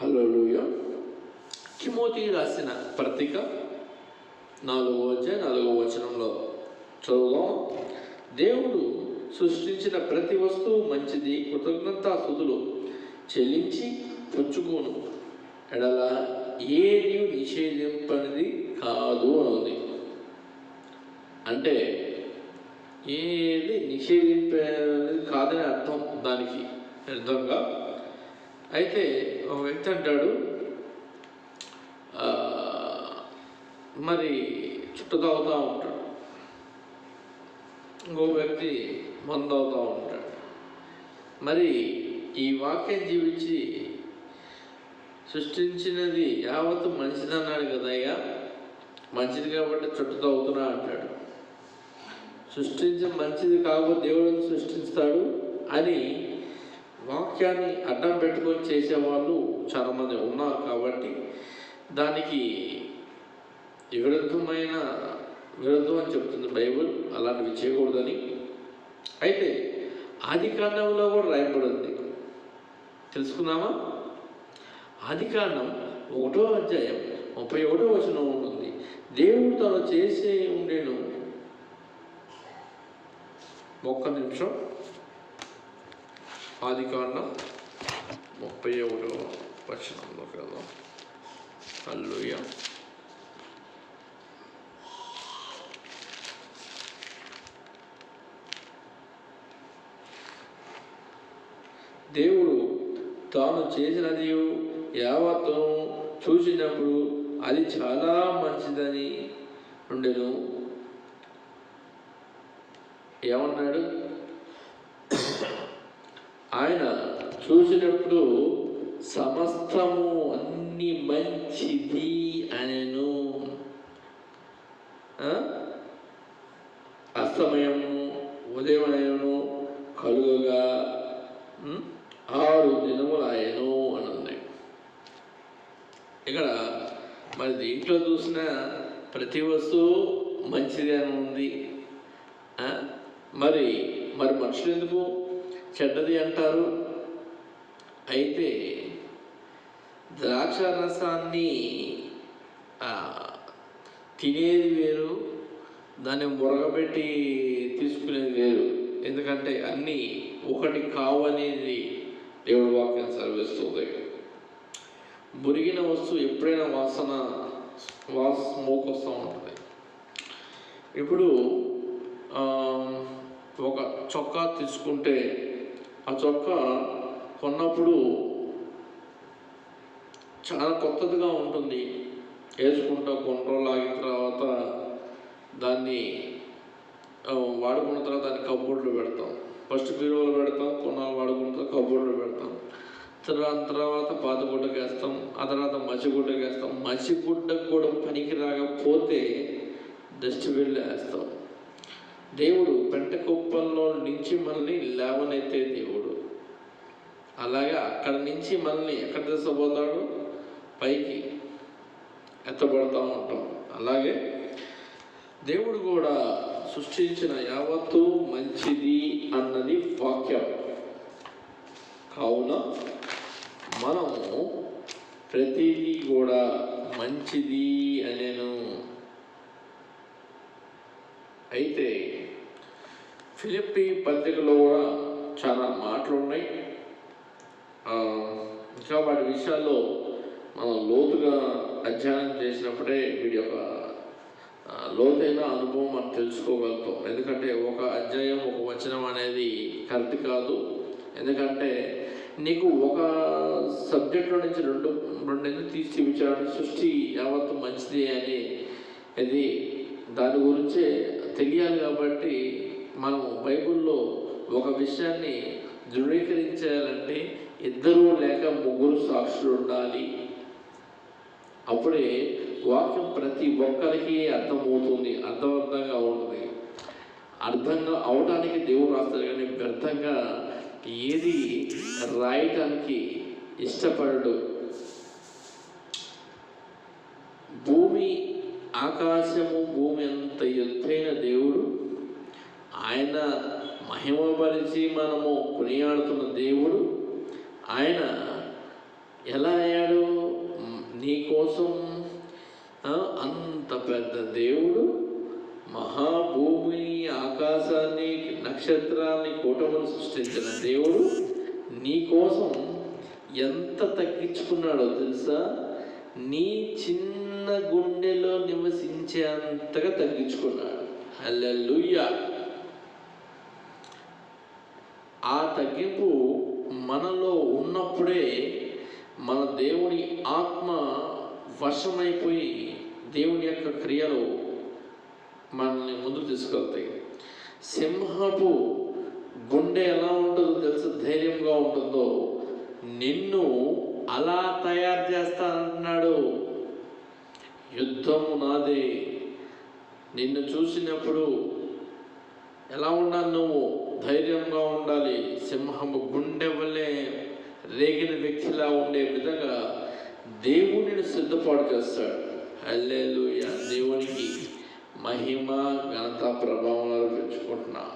హల్లెలూయా. తిమోతికి రాసిన పత్రిక 4:4 చదువుదాం. దేవుడు సృష్టించిన ప్రతి వస్తువు మంచిది, కృతజ్ఞతాస్తుతులు చెల్లించి పుచ్చుకోను ఎడల ఏది నిషేధింపనిది కాదు అన్నది. అంటే ఏది నిషేధింపనిది కాదని అర్థం. దానికి అర్థంగా అయితే ఒక వ్యక్తి అంటాడు, మరి చుట్టు తాగుతూ ఉంటాడు, ఇంకో వ్యక్తి మందు తాగుతూ ఉంటాడు. మరి ఈ వాక్యం జీవించి సృష్టించినది యావత్తు మంచిదన్నాడు కదయ్యా, మంచిది కాబట్టి చుట్టు తాగుతున్నా అంటాడు. సృష్టించిన మంచిది కాకపోతే దేవుడు సృష్టిస్తాడు అని వాక్యాన్ని అడ్డం పెట్టుకొని చేసేవాళ్ళు చాలామంది ఉన్నారు. కాబట్టి దానికి విరుద్ధం అని చెప్తుంది బైబిల్, అలాంటివి చేయకూడదని. అయితే ఆదికాండంలో కూడా రాయబడింది, తెలుసుకుందామా? ఆదికాండం 1:31 ఉంటుంది. దేవుడు తను చేసే ఉండేను. ఒక్క నిమిషం. ఆదికాండం 31:31 వెళ్దాం. హల్లెలూయా. దేవుడు తాను చేసినది యావత్తును చూసినప్పుడు అది చాలా మంచిదని ఉండెను. ఏమన్నాడు? ఆయన చూసినప్పుడు సమస్తము అన్ని మంచిది అనెను. అస్తమయము ఉదయమయము కలుగగా 6 దినములు ఆయను అని ఉంది. ఇక్కడ మరి దీంట్లో చూసిన ప్రతి వస్తువు మంచిది అని ఉంది. మరి మనుషులు ఎందుకు చెడ్డది అంటారు? అయితే ద్రాక్ష రసాన్ని తినేది వేరు, దాన్ని మురగబెట్టి తీసుకునేది వేరు. ఎందుకంటే అన్నీ ఒకటి కావనేది దేవుడి వాక్యం సెలవిస్తుంది. మురిగిన వస్తువు ఎప్పుడైనా స్మోక్ వస్తూ ఉంటుంది. ఇప్పుడు ఒక చొక్కా తీసుకుంటే ఆ చొక్కా కొన్నప్పుడు చాలా కొత్తదిగా ఉంటుంది. వేసుకుంటా కొన్ని రోజులు ఆగిన తర్వాత దాన్ని వాడుకున్న తర్వాత దాన్ని కబోర్డ్లో పెడతాం. ఫస్ట్ బీరువాలో పెడతాం, కొన్నాళ్ళు వాడుకున్న తర్వాత కబోర్డ్లో పెడతాం. తర్వాత పాత గుడ్డకు వేస్తాం, ఆ తర్వాత మసిగుడ్డకు వేస్తాం. మసిగుడ్డకు కూడా పనికి రాకపోతే డస్ట్బిన్లో వేస్తాం. దేవుడు పెంట కుప్పల్లో నుంచి మనల్ని లేవనెత్తే దేవుడు. అలాగే అక్కడి నుంచి మనల్ని ఎక్కడ తీసుకుపోతాడు? పైకి ఎత్తబడతా ఉంటాం. అలాగే దేవుడు కూడా సృష్టించిన యావత్తు మంచిది అన్నది వాక్యం. కావున మనము ప్రతిదీ కూడా మంచిది అనేను. అయితే ఫిలిప్పీ పత్రికలో కూడా చాలా మాటలు ఉన్నాయి. ఇంకా వాటి విషయాల్లో మనం లోతుగా అధ్యయనం చేసినప్పుడే వీడి యొక్క లోతైన అనుభవం మనం తెలుసుకోగలుగుతాం. ఎందుకంటే ఒక అధ్యాయం ఒక వచనం అనేది కరెక్ట్ కాదు. ఎందుకంటే నీకు ఒక సబ్జెక్ట్లో నుంచి రెండు ఎందుకు తీసి చూపించాడు? సృష్టి యావత్తు మంచిది అని ఇది దాని గురించే తెలియాలి. కాబట్టి మనం బైబిల్లో ఒక విషయాన్ని ధృవీకరించాలంటే 2 లేక 3 సాక్షులు ఉండాలి. అప్పుడే వాక్యం ప్రతి ఒక్కరికి అర్థవంతంగా ఉంటుంది. అర్థంగా అవడానికి దేవుడు రాస్తాడు, కానీ వ్యర్థంగా ఏది రాయటానికి ఇష్టపడడు. ఆకాశము భూమి అంత ఎత్తైన దేవుడు, ఆయన మహిమపరిచి మనము కొనియాడుతున్న దేవుడు. ఆయన ఎలా అయ్యాడు? కోసం అంత పెద్ద దేవుడు మహాభూమిని, ఆకాశాన్ని, నక్షత్రాన్ని, కూటమును సృష్టించిన దేవుడు నీ కోసం ఎంత తగ్గించుకున్నాడో తెలుసా? నీ చిన్న గుండెలో నివసించేంతగా తగ్గించుకున్నాడు. హల్లెలూయా. ఆ తగ్గింపు మనలో ఉన్నప్పుడే మన దేవుని ఆత్మ వశమైపోయి దేవుని యొక్క క్రియలు మనల్ని ముందుకు తీసుకెళ్తాయి. సింహపు గుండె ఎలా ఉంటుందో తెలుసు, ధైర్యంగా ఉంటుందో, నిన్ను అలా తయారు చేస్తానంటున్నాడు. యుద్ధము నాదే. నిన్ను చూసినప్పుడు ఎలా ఉండాలి? నువ్వు ధైర్యంగా ఉండాలి. సింహము గుండె వల్లే రేగిన వ్యక్తిలా ఉండే విధంగా దేవునిని సిద్ధపాటు చేస్తాడు. హల్లెలూయా. దేవునికి మహిమ, ఘనత, ప్రభావాలు పెంచుకుంటున్నా.